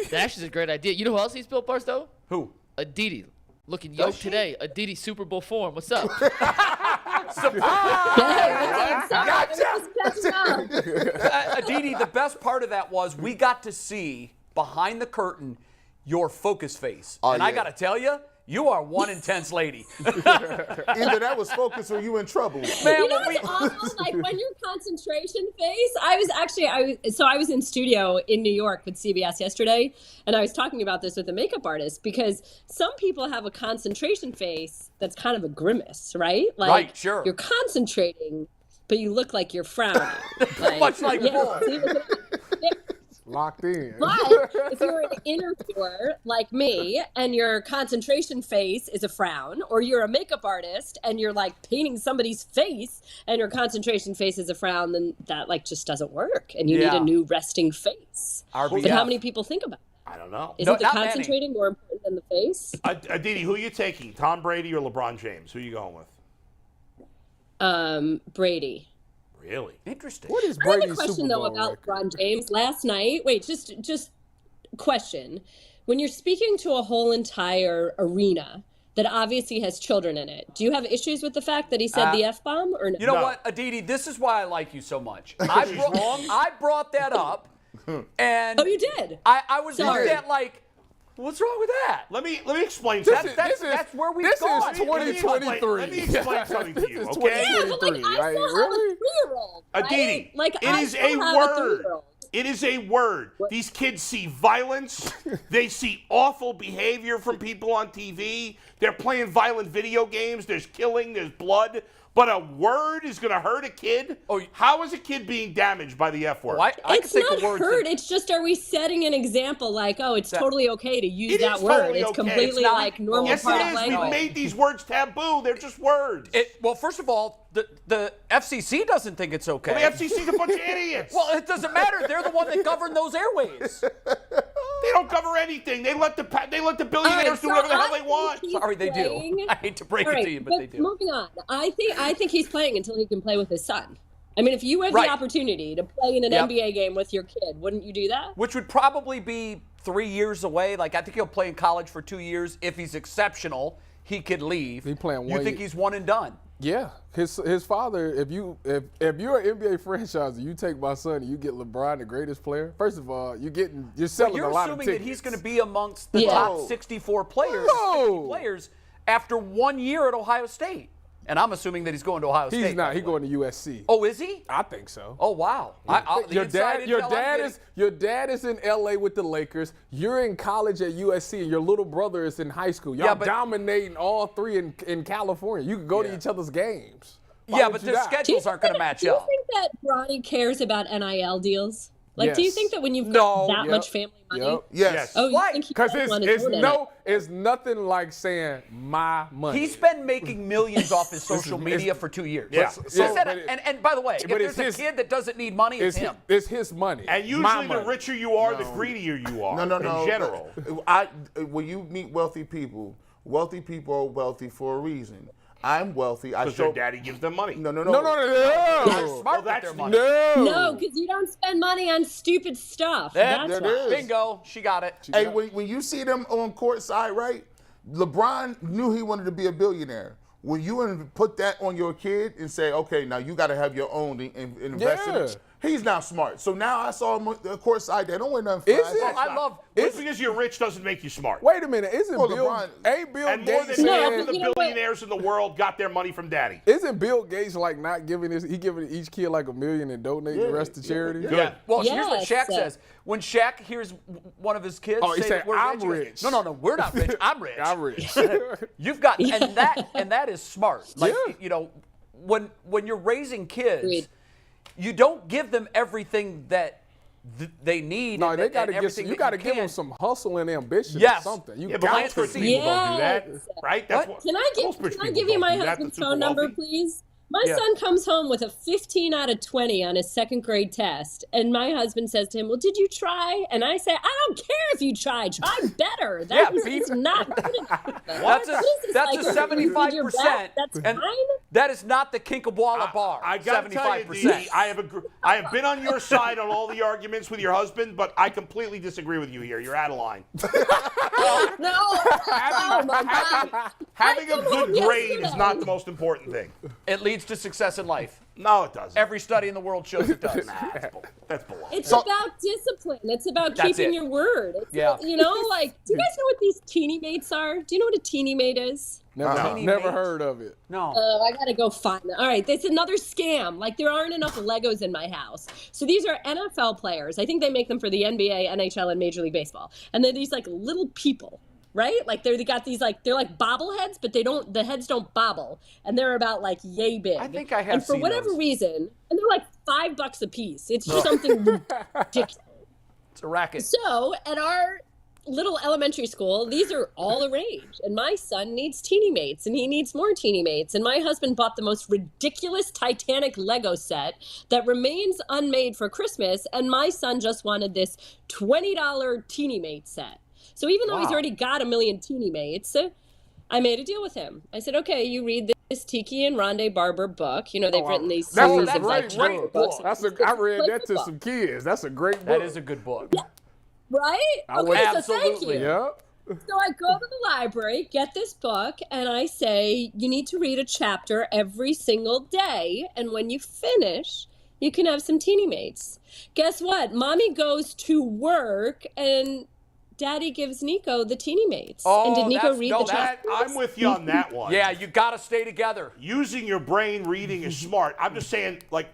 Dash is a great idea. You know who else needs Built Bars, though? Who? Aditi. Looking yoked today. Aditi Super Bowl form. What's up? Aditi, the best part of that was we got to see behind the curtain your focus face. I got to tell you, you are one intense lady. Either that was focus or you in trouble. Man, you know what's awful? Like when your concentration face, I was in studio in New York with CBS yesterday, and I was talking about this with a makeup artist because some people have a concentration face that's kind of a grimace, right? Like right, sure. You're concentrating, but you look like you're frowning. Much like Bull. Locked in. But if you're an interviewer like me and your concentration face is a frown, or you're a makeup artist and you're like painting somebody's face and your concentration face is a frown, then that like just doesn't work. And you need a new resting face. RBF. But how many people think about that? I don't know. Isn't the concentrating more important than the face? Aditi, who are you taking? Tom Brady or LeBron James? Who are you going with? Brady. Really? Interesting. What is I have Brady's a question Super though Bowl about record? LeBron James. Last night, just question. When you're speaking to a whole entire arena that obviously has children in it, do you have issues with the fact that he said the F-bomb or no? You know what, Aditi, this is why I like you so much. I brought that up, and Oh, you did? I was Sorry. looked at like, what's wrong with that? Let me explain That's, something. that's where we've This gone. is 2023. Let me explain something to you, This is okay? Yeah, but like 2023. I Like, still have really? a 3-year-old. Right? Aditi, Like it I is still a have word. 3-year-old. It is a word. These kids see violence. They see awful behavior from people on TV. They're playing violent video games. There's killing. There's blood. But a word is going to hurt a kid? How is a kid being damaged by the F word? I It's can take not a word. hurt. It's just, are we setting an example like, oh, it's totally okay to use It that is word? totally It's okay. completely It's not- like normal Yes, part it of is. language. We've made these words taboo. They're just words. Well, first of all, the FCC doesn't think it's okay. Well, the FCC's a bunch of idiots. Well, it doesn't matter. They're the one that govern those airways. They don't cover anything. They let the billionaires do whatever the hell they want. Sorry, they do. I hate to break it to you, but they do. Moving on. I think he's playing until he can play with his son. I mean, if you have the opportunity to play in an NBA game with your kid, wouldn't you do that? Which would probably be 3 years away. Like, I think he'll play in college for 2 years. If he's exceptional, he could leave. He playing You 1 think year. he's one and done? Yeah, his father. If you're an NBA franchise and you take my son and you get LeBron, the greatest player. First of all, you're selling You're a lot of assuming tickets. that he's going to be amongst the top 64 players, 50 players after 1 year at Ohio State. And I'm assuming that he's going to Ohio State. He's not. He's going to USC. Oh, is he? I think so. Oh, wow. Your dad is in LA with the Lakers. You're in college at USC, and your little brother is in high school. Y'all dominating all three in California. You can go to each other's games. Why would but you their not? schedules aren't going to match up. Do you think that Bronny cares about NIL deals? Like, do you think that when you've got that much family money? Yes. Oh, you think he Because does want to donate it? it's nothing like saying my money. He's been making millions off his social media for 2 years. Yeah. And by the way, if there's a kid that doesn't need money, it's him. It's his money. And usually the richer you are, the greedier you are. No. In general. When you meet wealthy people are wealthy for a reason. I'm wealthy. Because their daddy gives them money. No. They're smart with their money. No, because you don't spend money on stupid stuff. That's why. Bingo. She got it. Hey, when you see them on court side, right? LeBron knew he wanted to be a billionaire. When you put that on your kid and say, okay, now you got to have your own and invest in it. He's not smart. So now I saw him on the court side. They don't win nothing. Just because you're rich doesn't make you smart. Wait a minute. Isn't Bill and more Gates than half of the billionaires in the world got their money from daddy? Isn't Bill Gates like not giving he giving each kid like $1 million and donating the rest to charity? Yeah. Well, here's what Shaq says. When Shaq hears one of his kids say that we're I'm rich. rich. No, we're not rich. I'm rich. I'm rich. You've got and that is smart. Like when you're raising kids, you don't give them everything that they need. No, they got to give. You got to give them some hustle and ambition or something. You got most rich people don't do that, right? Can I give you my husband's phone number, please? My son comes home with a 15 out of 20 on his second grade test. And my husband says to him, well, did you try? And I say, I don't care if you try. Try better. That is not good enough. That's a 75%. That's and fine. that is not the Kinkhabwala bar. I got to tell you, Dee, I have been on your side on all the arguments with your husband, but I completely disagree with you here. You're out of line. No. Having a good grade is not the most important thing. It leads to success in life. No, it doesn't. Every study in the world shows it does. That's baloney. It's about discipline. It's about keeping your word. It's you know, like, do you guys know what these teeny mates are? Do you know what a teeny mate is? Never heard of it. No. I gotta go find it. All right, it's another scam. Like, there aren't enough Legos in my house. So these are NFL players. I think they make them for the NBA, NHL, and Major League Baseball. And they're these like little people. Right? Like they got these they're like bobbleheads, but the heads don't bobble. And they're about like yay big. I think I have And for seen whatever those. reason, and they're like $5 a piece. It's just something ridiculous. It's a racket. So at our little elementary school, these are all the rage. And my son needs teeny mates, and he needs more teeny mates. And my husband bought the most ridiculous Titanic Lego set that remains unmade for Christmas. And my son just wanted this $20 teeny mate set. So even though he's already got a million teeny mates, I made a deal with him. I said, okay, you read this Tiki and Rondé Barber book. You know, they've written these series of like chapter books. I read that to some kids. That's a great book. That is a good book. Yeah. Right? Okay, so thank you. Yeah. So I go to the library, get this book, and I say, you need to read a chapter every single day. And when you finish, you can have some teeny mates. Guess what? Mommy goes to work, and Daddy gives Nico the teeny mates. Oh, and did Nico read the chapter? I'm with you on that one. Yeah, you got to stay together. Using your brain, reading is smart. I'm just saying, like,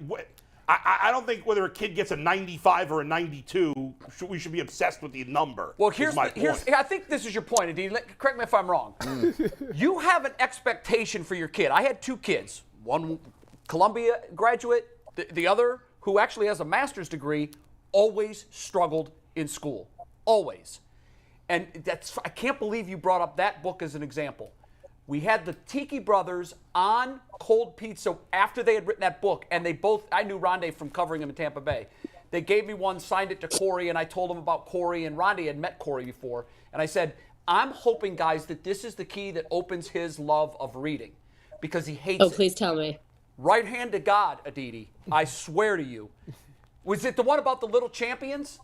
I don't think whether a kid gets a 95 or a 92, we should be obsessed with the number. Well, I think this is your point, Aditi. Correct me if I'm wrong. You have an expectation for your kid. I had two kids. One Columbia graduate, the other, who actually has a master's degree, always struggled in school. Always. And I can't believe you brought up that book as an example. We had the Tiki brothers on cold pizza after they had written that book, and I knew Rondé from covering him in Tampa Bay. They gave me one, signed it to Corey, and I told them about Corey, and Rondé had met Corey before. And I said, I'm hoping, guys, that this is the key that opens his love of reading, because he hates it. Oh, please tell me. Right hand to God, Aditi. I swear to you. Was it the one about the little champions?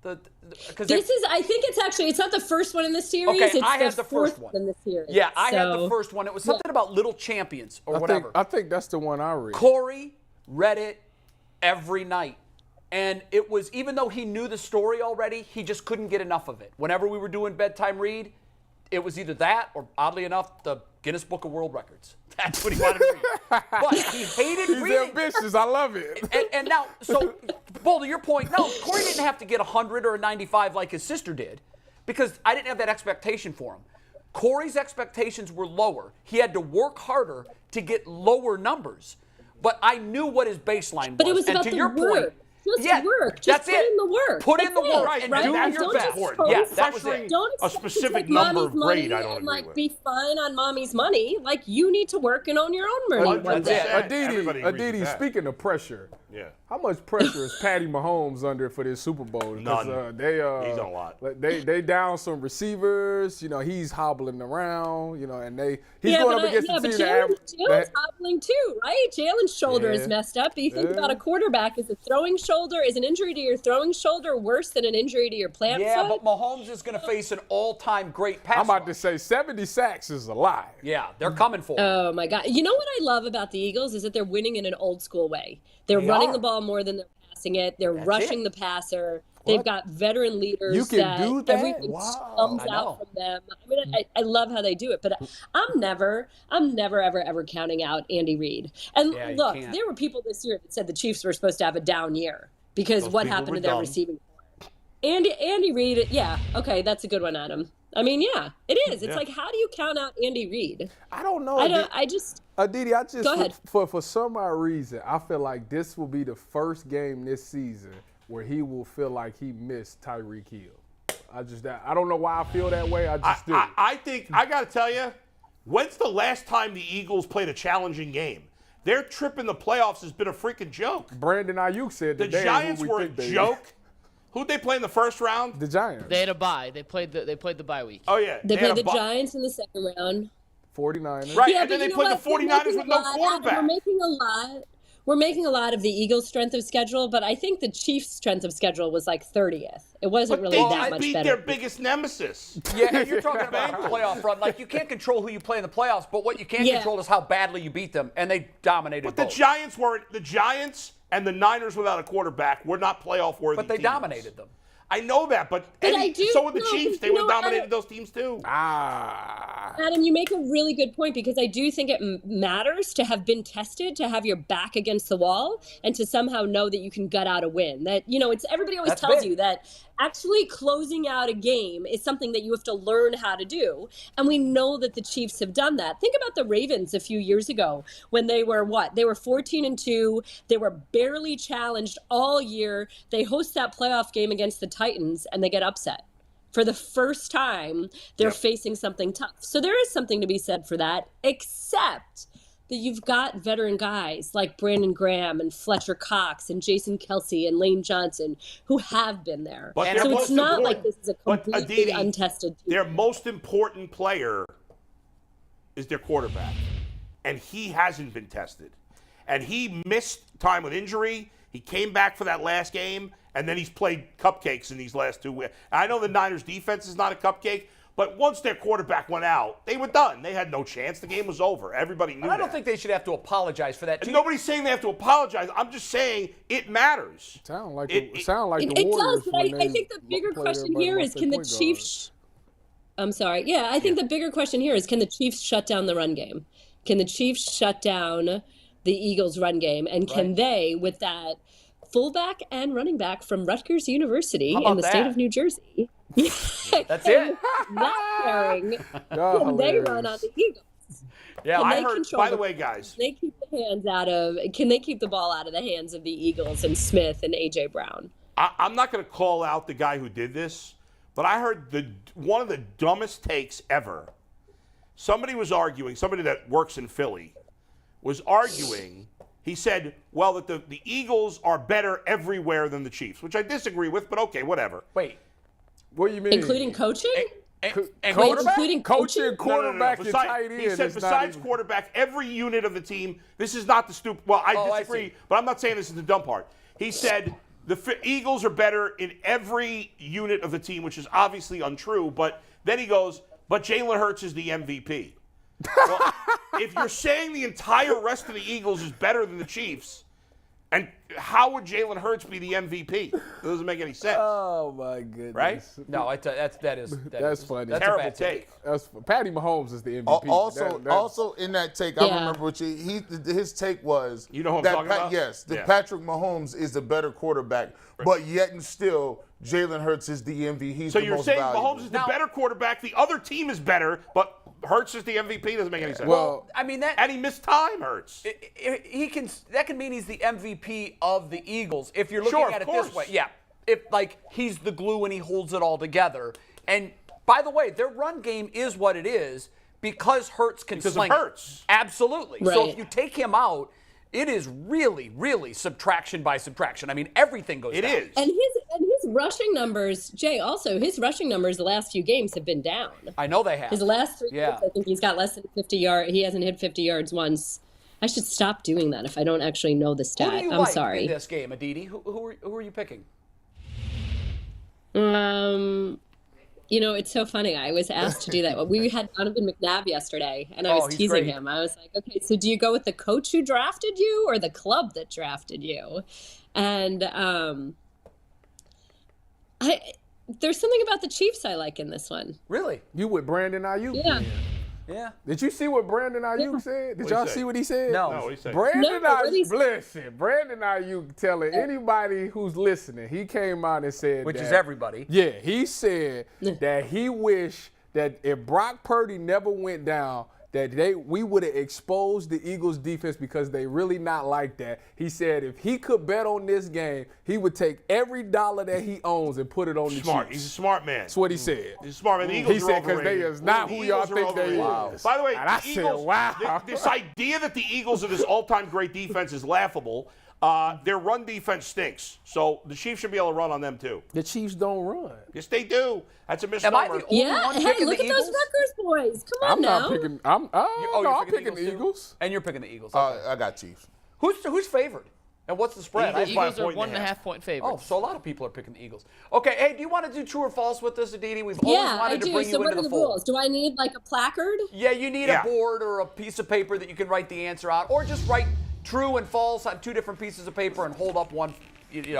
I think it's not the first one in the series. Okay, it's I had the fourth first one in the series. Yeah, I had the first one. It was something about little champions or whatever. I think that's the one I read. Corey read it every night. And it was, even though he knew the story already, he just couldn't get enough of it. Whenever we were doing bedtime read, it was either that or, oddly enough, the Guinness Book of World Records. That's what he wanted to read. But he hated reading. He's ambitious. I love it. And now, so, Bull, to your point, no, Corey didn't have to get 100 or a 95 like his sister did, because I didn't have that expectation for him. Corey's expectations were lower. He had to work harder to get lower numbers. But I knew what his baseline was. But it was about to the your work. point, Just work. Just put in the work. Put in the work Right, and right. do That's your just best. important. Yeah, that was it. Don't A expect specific to take number mommy's of grade money I don't and agree with. be fine on mommy's money. Like, you need to work and own your own money one day. Everybody agrees with Aditi, that. speaking of pressure, Yeah. how much pressure is Patty Mahomes under for this Super Bowl? Because, None. He's done a lot. They down some receivers. You know, he's hobbling around. You know, and he's going up against the team that Jalen's hobbling too, right? Jalen's shoulder is messed up. But you think about a quarterback: is a throwing shoulder, is an injury to your throwing shoulder worse than an injury to your plant Yeah, foot? but Mahomes is going to face an all-time great pass I'm about to rush. say 70 sacks is a lie. Yeah, they're coming for him. Oh my God! You know what I love about the Eagles is that they're winning in an old school way. They're running the ball more than they're passing it. They're rushing the passer. They've got veteran leaders. You can do that? Everything comes I know. out from them. I mean, I love how they do it, but I'm never ever counting out Andy Reid. And Yeah, you look, can't. there were people this year that said the Chiefs were supposed to have a down year because Those what people happened were to their dumb. receiving core. Andy Reid, yeah, okay, that's a good one, Adam. I mean, yeah, it is. It's like, how do you count out Andy Reid? I don't know. Aditi, Aditi, Go ahead. for some odd reason, I feel like this will be the first game this season where he will feel like he missed Tyreek Hill. I don't know why I feel that way. I just do. I think, I got to tell you, when's the last time the Eagles played a challenging game? Their trip in the playoffs has been a freaking joke. Brandon Ayuk said The Giants were a joke. Who'd they play in the first round? The Giants. They had a bye. They played the bye week. Oh, yeah. They had played a the Giants in the second round. 49ers. Right, Yeah, and then but they you played know the what? 49ers with no quarterback. We're making a lot of the Eagles' strength of schedule, but I think the Chiefs' strength of schedule was like 30th. It wasn't But really they that just much beat better. their biggest nemesis. Yeah, and you're talking about a playoff run. Like, you can't control who you play in the playoffs, but what you can control is how badly you beat them, and they dominated But both. the Giants weren't. The Giants and the Niners without a quarterback were not playoff-worthy But they teams. dominated them. I know that, but so would the Chiefs. They would have dominated those teams too. Adam, you make a really good point because I do think it matters to have been tested, to have your back against the wall, and to somehow know that you can gut out a win. That, it's everybody always tells you that actually closing out a game is something that you have to learn how to do. And we know that the Chiefs have done that. Think about the Ravens a few years ago when they were They were 14-2. They were barely challenged all year. They host that playoff game against the Titans and they get upset. For the first time, they're facing something tough. So there is something to be said for that, except that you've got veteran guys like Brandon Graham and Fletcher Cox and Jason Kelsey and Lane Johnson who have been there. But so it's not like this is a completely untested team. Their most important player is their quarterback, and he hasn't been tested. And he missed time with injury. He came back for that last game, and then he's played cupcakes in these last 2 weeks. I know the Niners' defense is not a cupcake, but once their quarterback went out, they were done. They had no chance. The game was over. Everybody knew that. I don't think they should have to apologize for that. Nobody's saying they have to apologize. I'm just saying it matters. Sound like It the does, Warriors. but I think the bigger question here is can the Chiefs... I'm sorry. Yeah, I think the bigger question here is can the Chiefs shut down the run game? Can the Chiefs shut down the Eagles' run game? And can they, with that fullback and running back from Rutgers University in the state of New Jersey... That's it. Not caring. Can they run on the Eagles? Yeah, I heard. By the way, guys, Can they keep Can they keep the ball out of the hands of the Eagles and Smith and AJ Brown? I'm not going to call out the guy who did this, but I heard one of the dumbest takes ever. Somebody was arguing. Somebody that works in Philly was arguing. He said, "Well, that the Eagles are better everywhere than the Chiefs," which I disagree with. But okay, whatever. Wait. What do you mean? Including coaching? Including coaching, quarterback, and tight end. He said besides quarterback, every unit of the team. This is not the stupid. Well, I disagree, but I'm not saying this is the dumb part. He said the Eagles are better in every unit of the team, which is obviously untrue. But then he goes, but Jalen Hurts is the MVP. Well, if you're saying the entire rest of the Eagles is better than the Chiefs, and how would Jalen Hurts be the MVP? It doesn't make any sense. Oh my goodness! Right? No, that is funny. That's terrible a bad take. Patty Mahomes is the MVP. Also in that take, I remember what his take was. You know who I'm talking about? Yes, Patrick Mahomes is the better quarterback, but yet and still Jalen Hurts is the MVP. He's so the you're most saying valuable. Mahomes is the better quarterback, the other team is better, but Hurts is the MVP? Doesn't make any sense. Well, I mean and he missed time, Hurts. That can mean he's the MVP of the Eagles if you're looking at it this way. Yeah, if he's the glue and he holds it all together. And by the way, their run game is what it is because Hurts can sling. Because of Hurts. Absolutely. Right. So if you take him out, it is really, really subtraction by subtraction. I mean, everything goes down. It is. And his rushing numbers, Jay, also, his rushing numbers the last few games have been down. I know they have. His last 3 games, I think he's got less than 50 yards. He hasn't hit 50 yards once. I should stop doing that if I don't actually know the stat. Who do you I'm like sorry. in this game, Aditi? Who are you picking? It's so funny. I was asked to do that. We had Donovan McNabb yesterday, and I was teasing him. I was like, okay, so do you go with the coach who drafted you or the club that drafted you? And there's something about the Chiefs I like in this one. Really? You with Brandon Ayuk? Yeah. Yeah. Did you see what Brandon Ayuk said? Did y'all see what he said? No. No, what he said? Brandon Ayuk telling anybody who's listening, he came out and said Which that, is everybody. Yeah, he said that he wished that if Brock Purdy never went down, that we would have exposed the Eagles defense because they really not like that. He said if he could bet on this game, he would take every dollar that he owns and put it on the Smart. Chiefs. He's a smart man. That's what he said. He's a smart man. The Eagles He are said because they overrated. is not The who y'all Eagles are think they overrated. is. By the way, And I the said, Eagles, wow. this idea that the Eagles are this all-time great defense is laughable. Their run defense stinks. So the Chiefs should be able to run on them too. The Chiefs don't run. Yes, they do. That's a Am misnomer. I the only Yeah, one hey, picking look the at those Eagles? Rutgers boys. Come on I'm now. not picking. I'm picking the too? Eagles. And you're picking the Eagles. Okay. I got Chiefs. Who's favored? And what's the spread? Eagles. The by a Eagles are point and a 1.5 half. point favorites. Oh, so a lot of people are picking the Eagles. Okay, hey, do you want to do true or false with this, Aditi? We've always Yeah, I wanted to do. bring So you what into are the the fold. rules? Do I need like a placard? Yeah, you need Yeah. a board or a piece of paper that you can write the answer on, or just write true and false on 2 different pieces of paper and hold up one,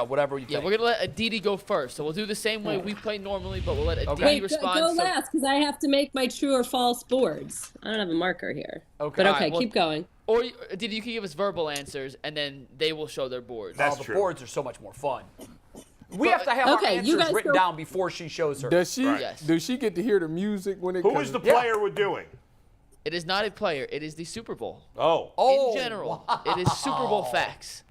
whatever you Yeah, think. we're gonna let Aditi go first. So we'll do the same way we play normally, but we'll let Aditi Wait, respond. go So- last because I have to make my true or false boards. I don't have a marker here. Okay. But All okay, right, well- keep going. Or Aditi, you can give us verbal answers, and then they will show their boards. That's the true. boards are so much more fun. We have to have Okay, our you answers guys written go- down before she shows her. Does she? Yes. Does she get to hear the music when it Who comes? is the player we're doing? It is not a player. It is the Super Bowl. Oh. Oh, In general, it is Super Bowl facts.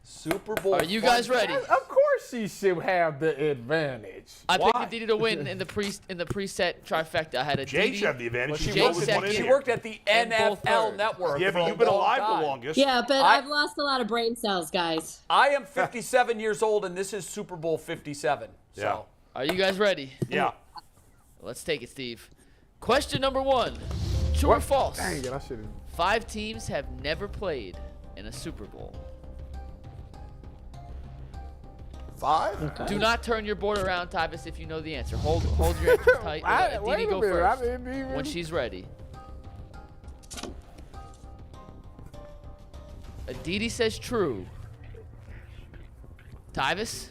Super Bowl. Are you fun guys ready? fact. Of course, she should have the advantage. I picked Why? Aditi to win in the preset trifecta. I had Jay Aditi. should have the advantage. She Jay wrote with second. one in She here. worked at the And both NFL third. Network. Yeah, for but a you've been long alive time. the longest. Yeah, but I- I've lost a lot of brain cells, guys. I am 57 years old, and this is Super Bowl 57. So. Yeah. Are you guys ready? Yeah. Let's take it, Steve. Question number 1. True or false? Dang it, I should have. 5 teams have never played in a Super Bowl. 5? Do not turn your board around, Tyvis, if you know the answer. Hold your answers tight. We'll let Wait Aditi a go minute, I first didn't even- when she's ready. Aditi says true. Tyvis?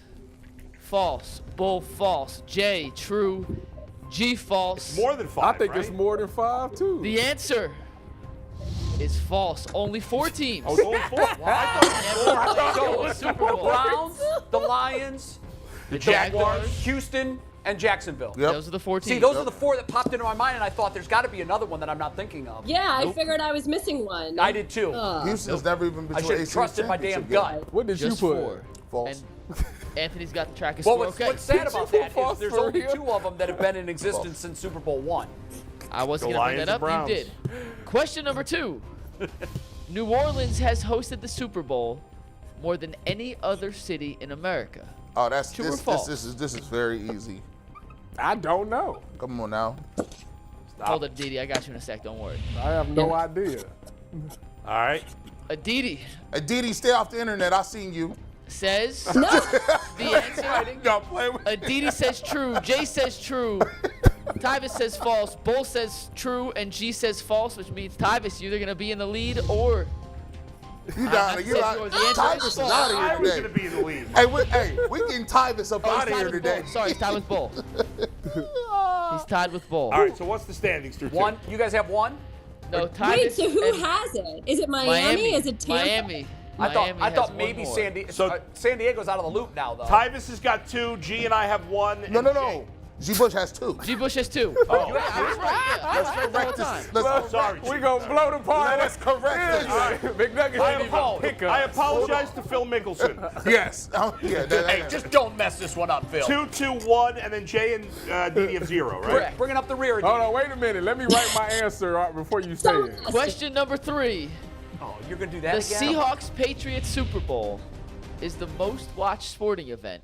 False. Bull, false. J, true. G, false. More than 5. I think right? it's more than 5 too. The answer is false. Only 4 teams. Oh, it's only 4. Wow. Never played in a Super The Bowl. Browns, the Lions, The Jaguars. Houston, and Jacksonville. Yep. Those are the 4 teams. See, those are the 4 that popped into my mind, and I thought there's got to be another one that I'm not thinking of. Yeah, I figured I was missing one. I did too. Houston's never even been I to should an have AFC trusted my damn championship game. gut. What did Just you put? 4. False. And Anthony's got the track of Well, score. what's, Okay. what's sad Did you about put that is false there's for only real? 2 of them that have been in existence since Super Bowl 1. I wasn't The going to bring Lions that up. and Browns. You did. Question number 2. New Orleans has hosted the Super Bowl more than any other city in America. Oh, that's True or this false? is very easy. I don't know. Come on now. Hold it, Aditi. I got you in a sec. Don't worry. I have no idea. All right. Aditi Aditi, stay off the internet. I seen you. says No. the answer. Y'all play with Aditi says true. Jay says true. Tyvis says false. Bull says true. And G says false, which means Tyvis, you're either going to be in the lead or you I down. have to You say out. yours. The answer Tyvis is is false. out I of was here going today. to be in the lead. Hey, we getting Tyvis up Oh, out he's of tied here with today. Bull. Sorry, he's tied with Bull. He's tied with Bull. All right, so what's the standings through 2? 1. You guys have 1? No, Tyvis. Wait, so who and has it? Is it Miami? Miami? Is it Tampa? Miami. I Miami thought has maybe one more. San Diego's out of the loop now, though. Tyvis has got 2. G and I have 1. No, and no, Jay- no. G. Bush has 2. G. Bush has 2. Oh, I was right. Yeah, I was right the whole time. Let's sorry. We gonna blow the party. Let's correct this. McNuggets I, didn't even pick us. I apologize to Phil Mickelson. Yes. Hey, just don't mess this one up, Phil. 2, 2, 1, and then Jay and Didi have 0, right? Correct. Bringing up the rear. Hold on, wait a minute. Let me write my answer before you say it. Question number 3. Oh, you're going to do that The again? Seahawks-Patriots Super Bowl is the most watched sporting event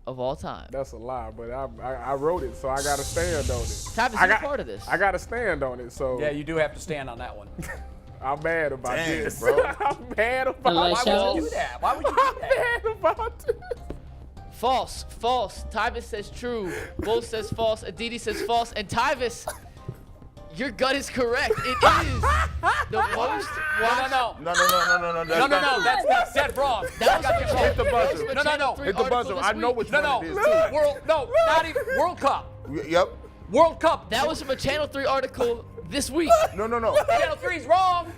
of all time. That's a lie, but I wrote it, so I gotta stand on it. Tyvis, I you're got part of this. I gotta stand on it, so Yeah, you do have to stand on that one. I'm mad about Damn, this. bro. I'm mad about Oh, Why Show. would you do that? Why would you do I'm that? mad about this. False. False. Tyvis says true. Bull says false. Aditi says false. And Tyvis, your gut is correct. It is the most watched. No. No. That's dead wrong. That was from Hit the buzzer. No. Hit the buzzer. I know which one it is. Not even World Cup. Yep. World Cup. That was from a Channel 3 article this week. No. Channel 3's wrong.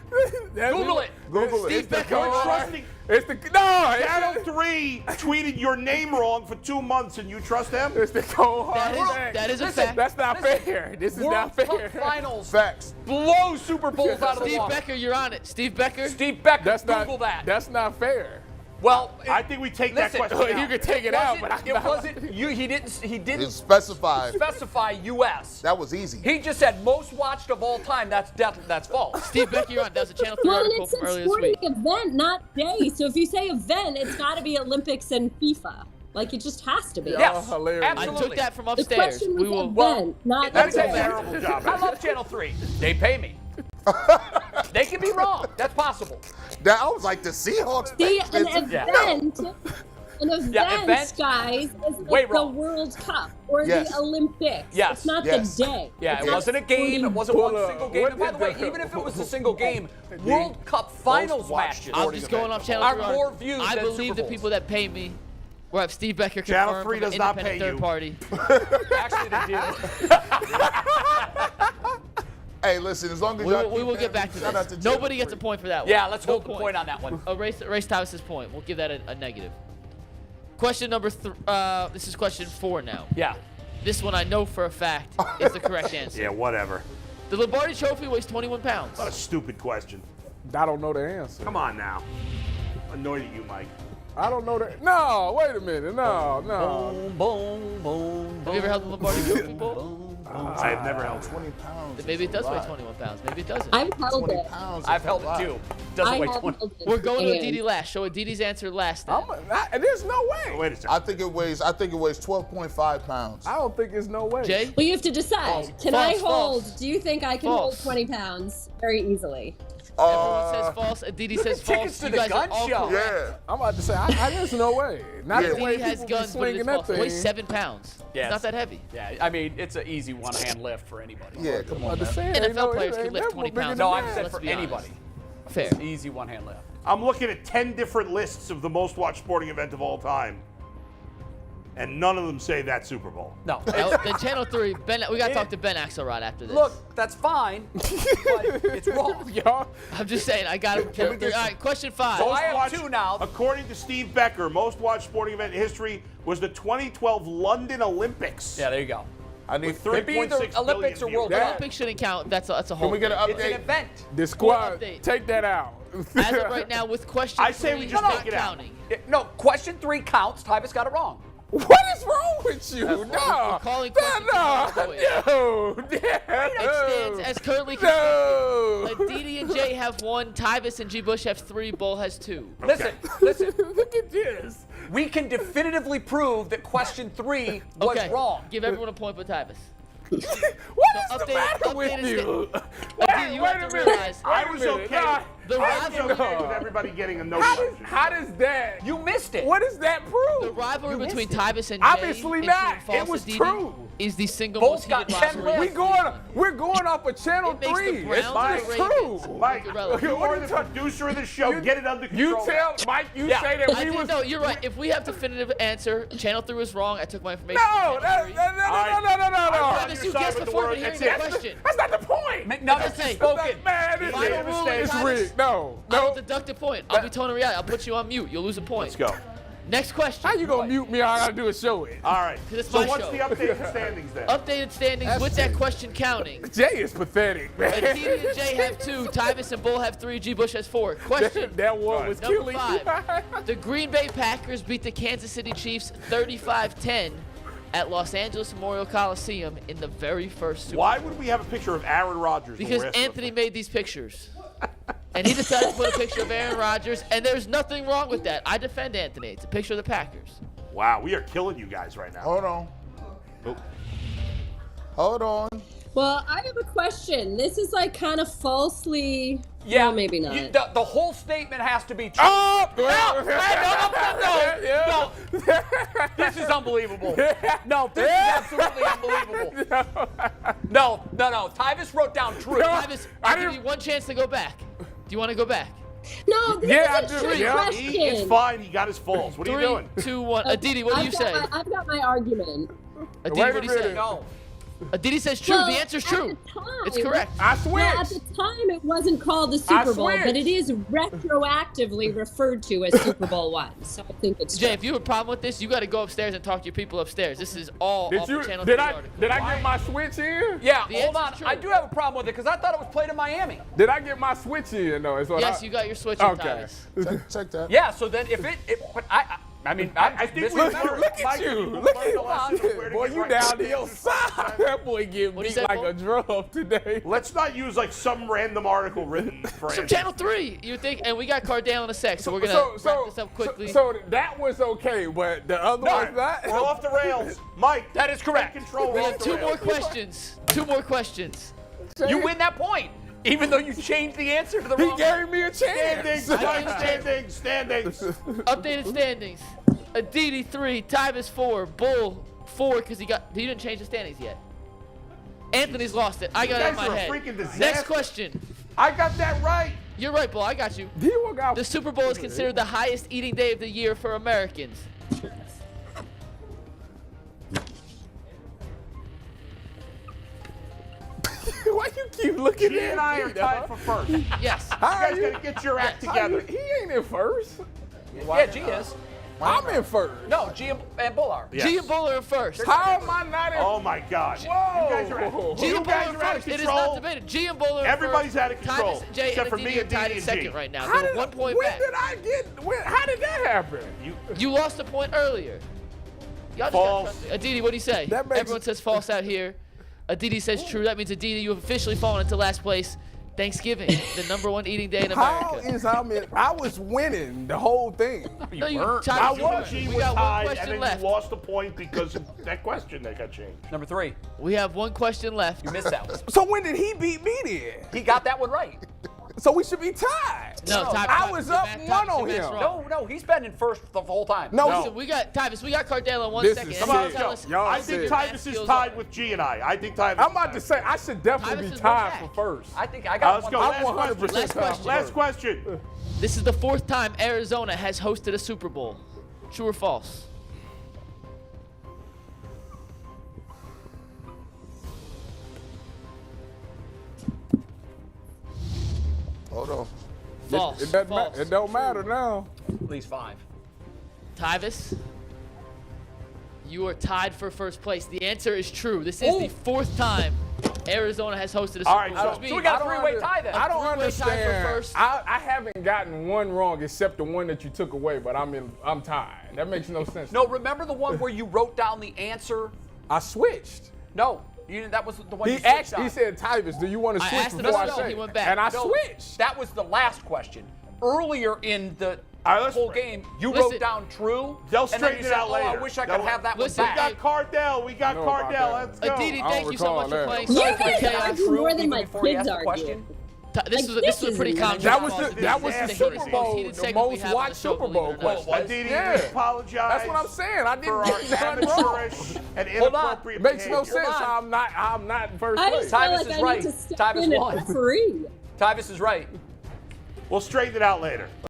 Google it. Google it. Steve Becker. You're trusting. It's the Channel 3 tweeted your name wrong for 2 months, and you trust them? It's the cold hard fact. That is a Listen, fact. That's not fair. This is not World fair. Cup finals Facts. blow Super Bowls out of the Steve water. Becker, you're on it. Steve Becker. Steve Becker, That's Google not. that. That's not fair. Well, I think we take that listen, question You out. can take it out, but it wasn't. He didn't It's specified. specify U.S. That was easy. He just said most watched of all time. That's false. Steve Becker, you're on. That was a Channel 3 Well, and article it's from a earlier this sporting week. event, not day. So if you say event, it's got to be Olympics and FIFA. Like, it just has to be. Yes, hilarious. I absolutely. took that from The upstairs. question was We will. event, not Let me tell day. you, Terrible job. I love Channel 3. They pay me. They can be wrong. That's possible. That I was like the Seahawks. See, an Yeah. event, an event, event, guys, is way like the wrong. World Cup or Yes. the Olympics. Yes. It's not Yes. the day. Yeah, It's it not wasn't a game. It wasn't Pull one up. single game. What And by the did way, the- even if it was a single game, World Cup finals watched matches. I'm just going off Channel Are 3 more article. views I than believe Super the Bowls. people that pay me will have Steve Becker Channel confirmed 3 from does an not independent pay third you. party. Actually, they do. Hey, listen, as long as We y'all will, we keep will that, get back to shout out this. to Channel Nobody gets a 3. point for that one. Yeah, let's No hold the point on that one. Erase Thomas's point. We'll give that a negative. Question number this is question 4 now. Yeah. This one I know for a fact is the correct answer. Yeah, whatever. The Lombardi Trophy weighs 21 pounds. What a stupid question. I don't know the answer. Come on now. Annoyed at you, Mike. I don't know that. No, wait a minute. No. Boom, boom, boom. Have you ever held the Lombardi Trophy, Bull? I have never held 20 pounds. Then maybe it does a weigh lot. 21 pounds. Maybe it doesn't. I've held 20 it. pounds. I've is held a lot. it too. Doesn't I weigh have 20. held it. We're going to And- Aditi last. Show Aditi's answer last. Then. There's no way. Wait a second. I think it weighs 12.5 pounds. I don't think it's no way. Jay? Well, you have to decide. Can I False, hold? false. Do you think I can False. hold 20 pounds very easily? Everyone says false. Aditi says false. tickets to You the guys are gun all show. correct. Yeah. I'm about to say, there's no way. Not Yeah. the way Aditi has people be guns, but it is slinging that false. It thing. weighs 7 pounds. Yeah, It's not that heavy. Yeah, I mean, it's an easy one-hand lift for anybody. Yeah, come on, I'm just man. saying, ain't NFL no- players it can ain't lift never 20 bigger pounds. than No, that. I'm saying Let's for be honest. anybody. Fair. Easy one-hand lift. I'm looking at 10 different lists of the most watched sporting event of all time. And none of them say that Super Bowl. No. Then Channel 3, we got to talk to Ben Axelrod after this. Look, that's fine, but it's wrong. Y'all, I'm just saying, I got it. All right, question 5. So I have Watched- 2 now. According to Steve Becker, most watched sporting event in history was the 2012 London Olympics. Yeah, there you go. I need With It'd be either 3.6 Olympics or billion World viewers. Cup. Olympics shouldn't count. That's a whole Can we get an It's an update? event. the squad, update. take that out. As of right now, with question I say 3, we just not take it out. counting. No, question 3 counts. Tyvus got it wrong. What is wrong with you? No, We're calling questions no, no. no, It stands as currently no. constructed. Aditi and Jay have 1, Tyvus and G. Bush have 3, Bull has 2. Listen. Look at this. We can definitively prove that question 3 was Okay, wrong. give everyone a point but Tyvus. What is the update- matter with updated you? Aditi, you have to realize I was okay. the I was rivalry, okay with everybody getting a no How question. does that? You missed it. What does that prove? the rivalry You between missed Tyvus and Jay Obviously and not. True and It was False Aditi true. is the single Both most got heated 10 rivalry. lists. We're going off of Channel It makes the 3. Browns Mike, and the It's Ravens true. Mike, irrelevant. you What are are the you ta- producer of the show. Get it under You control. tell Mike. You Yeah. say that I we did, was. no, you're right. If we have definitive answer, Channel 3 was wrong. I took my information. No, from Channel 3. no. I'm Tyvus, on you your side guessed with the before world. we hearing That's the it. question. That's not the point. McNuggets Okay. is spoken. Man, this Final is rule is rigged. No, I will no. deduct a point. I'll be toning reality. I'll put you on mute. You'll lose a point. Let's go. Next question. How you gonna mute me? All I gotta do is show it. All right. 'Cause it's So my what's show. the updated standings then? Updated standings with that question counting. Jay is pathetic, man. Aditi and Jay have 2. Tyvus and Bull have 3. G. Bush has 4. Question That one was number killing 5. The Green Bay Packers beat the Kansas City Chiefs 35-10 at Los Angeles Memorial Coliseum in the very first Super Bowl. Why would we have a picture of Aaron Rodgers? when Because we're asking Anthony made these pictures. And he decided to put a picture of Aaron Rodgers, and there's nothing wrong with that. I defend Anthony. It's a picture of the Packers. Wow, we are killing you guys right now. Hold on. Nope. Hold on. Well, I have a question. This is like kind of falsely. Yeah, well, maybe not. The whole statement has to be true. Oh, No. This is unbelievable. No, this is absolutely unbelievable. No. Tyvus wrote down true. Tyvus, I'll give you one chance to go back. Do you want to go back? No, this Yeah, is a I do. trick Yeah. question. It's fine. He got his falls. What are you 3, doing? 2, 1. Aditi, what do you say? I've got my argument. Aditi, Wait what a do you say? minute. No. Aditi says true. Well, the answer's at true. the time- It's correct. I Well, at switched. the time, it wasn't called the Super Bowl, switched. but it is retroactively referred to as Super Bowl one. So I think it's Jay, true. if you have a problem with this, you got to go upstairs and talk to your people upstairs. This is all Did off you? the channel. Did 3 I? article. Did I get my switch in? Yeah, The hold on. answer's true. I do have a problem with it because I thought it was played in Miami. Did I get my switch in though? Is what Yes, I, you got your switch in, Okay. Tyvis. Check that. Yeah, so then if but I mean, I think we Look, learned- look at Mike, you. we Look learned at a lesson of where to boy, get you right down to to your the side. That boy getting What'd beat you say, like Bull? a drum today. Let's not use like some random article written for From Anthony. Channel 3, you think, and we got Cardale in a sec, so we're going to wrap this up quickly. So that was okay, but the other No, one's not. we're off the rails. Mike, That is correct. take control. we We're have off the 2 more rails. questions. 2 more questions. You win that point, even though you changed the answer to the He wrong. gave me a Standings, chance. Mike, standings. Updated standings. Aditi 3, Tyvis 4, Bull 4 because he didn't change the standings yet. Anthony's lost it. I got it in guys my are a head. freaking disaster. Next question. I got that right. You're right, Bull. I got you. D-Wall got The Super Bowl is considered the highest eating day of the year for Americans. Why you keep looking G at and I are me, tied dog? for first. You Yes. guys gotta get your act How you- together. He ain't in first. Yeah, G is. I'm in first. No, G and Bull are. Yes. G and Bull are in first. How am I not in? Oh my God. Whoa. You guys are out. G You and Bull guys are in are out of first. It is not control. debated. G and Bull are in Everybody's first. out of control, Tyvis, Jay, except and for me Aditi are and tied Didi in and second G. right now. How They're did, 1 point when back. did I get? How did that happen? You lost a point earlier. Y'all just False. gotta trust me. Aditi, what do you say? That makes- Everyone says false out here. Aditi says true. That means Aditi, you have officially fallen into last place. Thanksgiving, the #1 eating day in How America. is I was winning the whole thing. No, you, weren't. Tyvis, I you was. weren't. G We was got one tied, question and then left. you lost a point because of that question that got changed. Number 3. We have one question left. You missed that one. So when did he beat me then? He got that one right. So we should be tied. No, Tyvis, I was your up math- one Tyvis, on your math's him. wrong. No, he's been in first the whole time. No, Listen, we got Tyvis. We got Cardale in 1 This second. is and sick. he'll Let's tell go. us Y'all I if think your sick. math Tyvis is skills tied are- with G and I think Tyvis. I'm about to say I should definitely Tyvis be is tied one for back. first. I think I got Let's one. go. I'm Last 100% Last question. Last question. This is the 4th time Arizona has hosted a Super Bowl. True or false? Hold on. False. It doesn't false. It don't matter now. At least 5. Tyvis, you are tied for first place. The answer is true. This is the 4th time Arizona has hosted a Super All right, Bowl. so- which So means we got a I don't three-way under- tie then. I don't three-way tie for understand. first. I haven't gotten one wrong except the one that you took away, but I'm tied. That makes no sense. No, remember the one where you wrote down the answer? I switched. No, that was the one you He switched asked. on. He said, "Tyvis, do you want to I switch asked him before I no, say?" he it?" went back. And I No, switched. That was the last question. Earlier in the All right, let's whole break. game, you Listen. wrote down true. They'll and then straighten you it said, out oh, later. I wish I could They'll- have that Listen, one We back. got Cardell. We got know about Cardell. that. Let's go. Aditi, I don't thank you so recall much for that. playing. You Sorry for guys chaos. argue more than even my before you kids asked the argue. question. This was a this pretty isn't common. even- That was False. that was the This Super is Bowl, heated the segment we most have on the watched show, Super believe Bowl it or not. question. Aditi, Yeah. we apologize. That's what I'm saying. I For didn't our do nothing wrong. amateurish and Hold on. inappropriate Makes no behavior. sense. on. I'm not in first I place. just feel Tyvis like is I right. need to step Tyvis in won. and referee. Tyvis is right. We'll straighten it out later.